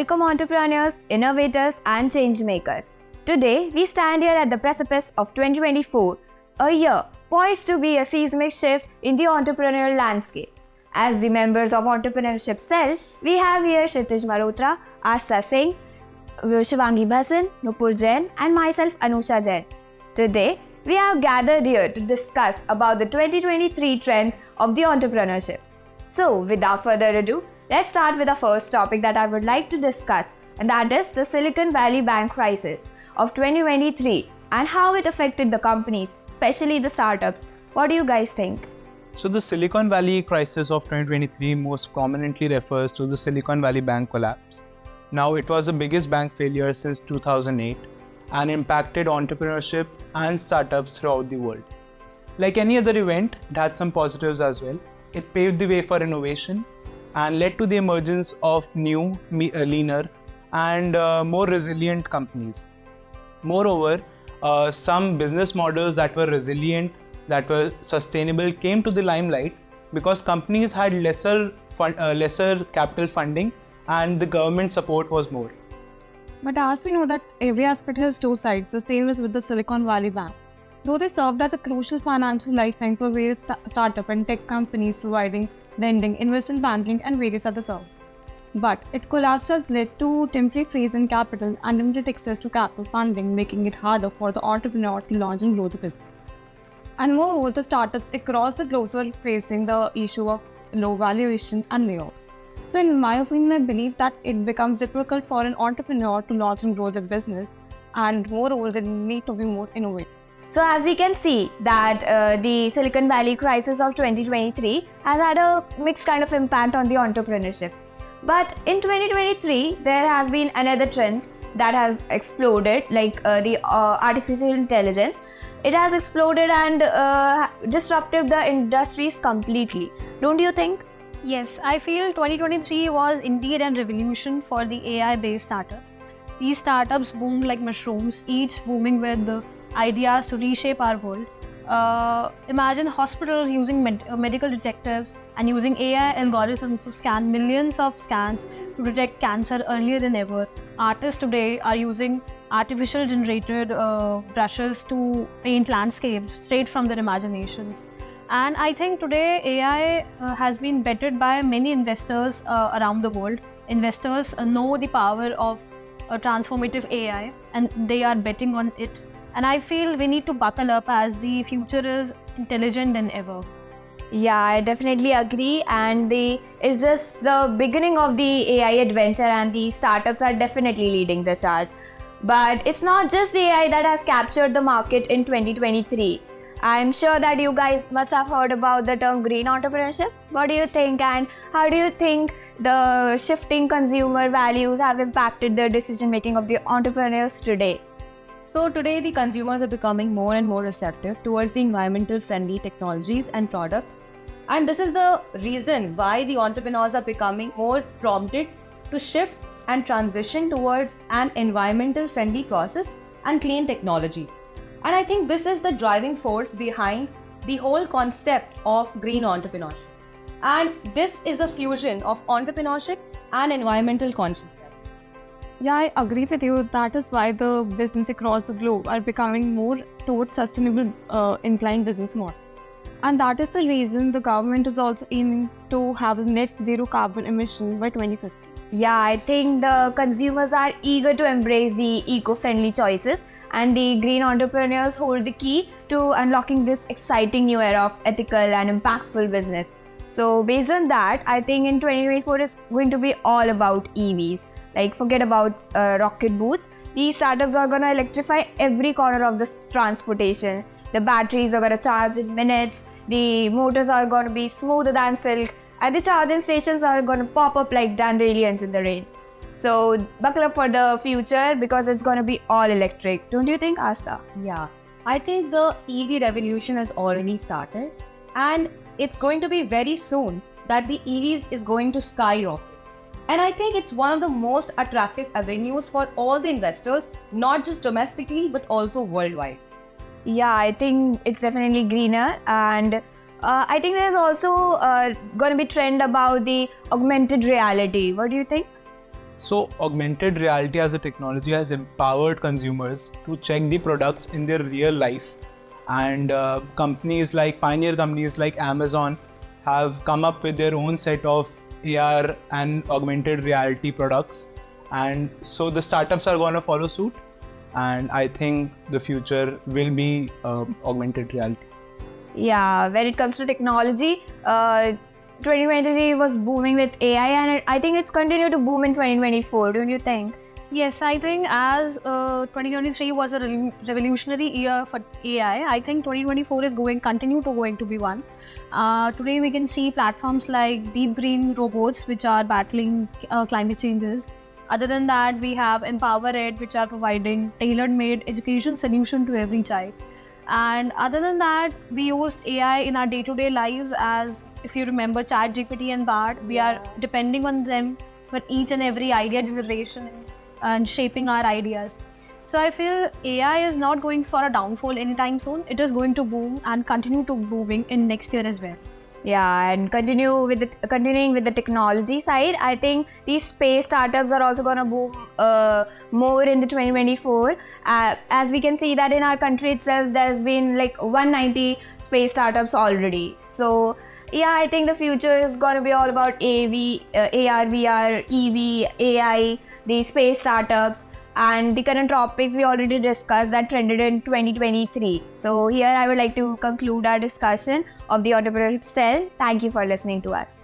Welcome entrepreneurs, innovators and change makers. Today, we stand here at the precipice of 2024, a year poised to be a seismic shift in the entrepreneurial landscape. As the members of Entrepreneurship cell, we have here Kshitij Malhotra, Aastha Singh, Shivangi Bhasin, Nupur Jain and myself Anusha Jain. Today, we have gathered here to discuss about the 2023 trends of the entrepreneurship. So, without further ado, let's start with the first topic that I would like to discuss, and that is the Silicon Valley Bank crisis of 2023 and how it affected the companies, especially the startups. What do you guys think? So the Silicon Valley crisis of 2023 most prominently refers to the Silicon Valley Bank collapse. Now, it was the biggest bank failure since 2008 and impacted entrepreneurship and startups throughout the world. Like any other event, it had some positives as well. It paved the way for innovation and led to the emergence of new, leaner and more resilient companies. Moreover, some business models that were resilient, that were sustainable came to the limelight because companies had lesser capital funding and the government support was more. But as we know that every aspect has two sides, the same is with the Silicon Valley Bank. Though they served as a crucial financial lifeline for various startup and tech companies providing lending, investment banking and various other services. But its collapse has led to temporary freeze in capital and limited access to capital funding, making it harder for the entrepreneur to launch and grow the business. And moreover, the startups across the globe were facing the issue of low valuation and layoffs. So in my opinion, I believe that it becomes difficult for an entrepreneur to launch and grow their business, and moreover, they need to be more innovative. So as we can see that the Silicon Valley crisis of 2023 has had a mixed kind of impact on the entrepreneurship. But in 2023, there has been another trend that has exploded, like the artificial intelligence. It has exploded and disrupted the industries completely. Don't you think? Yes, I feel 2023 was indeed a revolution for the AI-based startups. These startups boomed like mushrooms, each booming with the ideas to reshape our world. Imagine hospitals using medical detectives and using AI algorithms to scan millions of scans to detect cancer earlier than ever. Artists today are using artificial generated brushes to paint landscapes straight from their imaginations. And I think today AI has been bettered by many investors around the world. Investors know the power of transformative AI and they are betting on it. And I feel we need to buckle up as the future is intelligent than ever. Yeah, I definitely agree, and it's just the beginning of the AI adventure and the startups are definitely leading the charge. But it's not just the AI that has captured the market in 2023. I'm sure that you guys must have heard about the term green entrepreneurship. What do you think, and how do you think the shifting consumer values have impacted the decision making of the entrepreneurs today? So today the consumers are becoming more and more receptive towards the environmental friendly technologies and products. And this is the reason why the entrepreneurs are becoming more prompted to shift and transition towards an environmental friendly process and clean technologies. And I think this is the driving force behind the whole concept of green entrepreneurship. And this is a fusion of entrepreneurship and environmental consciousness. Yeah, I agree with you. That is why the business across the globe are becoming more towards sustainable inclined business model. And that is the reason the government is also aiming to have a net zero carbon emission by 2050. Yeah, I think the consumers are eager to embrace the eco-friendly choices, and the green entrepreneurs hold the key to unlocking this exciting new era of ethical and impactful business. So based on that, I think in 2024 is going to be all about EVs. Like, forget about rocket boots. These startups are going to electrify every corner of the transportation. The batteries are going to charge in minutes. The motors are going to be smoother than silk. And the charging stations are going to pop up like dandelions in the rain. So buckle up for the future because it's going to be all electric. Don't you think, Aastha? Yeah, I think the EV revolution has already started. And it's going to be very soon that the EVs is going to skyrocket. And I think it's one of the most attractive avenues for all the investors, not just domestically, but also worldwide. Yeah, I think it's definitely greener, and I think there's also going to be trend about the augmented reality. What do you think? So augmented reality as a technology has empowered consumers to check the products in their real life. And pioneer companies like Amazon have come up with their own set of AR and augmented reality products. And so the startups are going to follow suit. And I think the future will be augmented reality. Yeah, when it comes to technology, 2023 was booming with AI, and I think it's continued to boom in 2024. Don't you think? Yes, I think as 2023 was a revolutionary year for AI, I think 2024 is going to be one. Today we can see platforms like deep green robots which are battling climate changes. Other than that, we have EmpowerEd, which are providing tailor-made education solution to every child. And other than that, we use AI in our day-to-day lives, as if you remember ChatGPT and Bard, we are depending on them for each and every idea generation and shaping our ideas. So I feel AI is not going for a downfall anytime soon. It is going to boom and continue to booming in next year as well. Yeah, and continuing with the technology side, I think these space startups are also gonna boom more in the 2024. As we can see that in our country itself, there's been like 190 space startups already. So yeah, I think the future is gonna be all about AR, VR, EV, AI, the space startups. And the current topics we already discussed that trended in 2023. So here I would like to conclude our discussion of the Entrepreneurship Cell. Thank you for listening to us.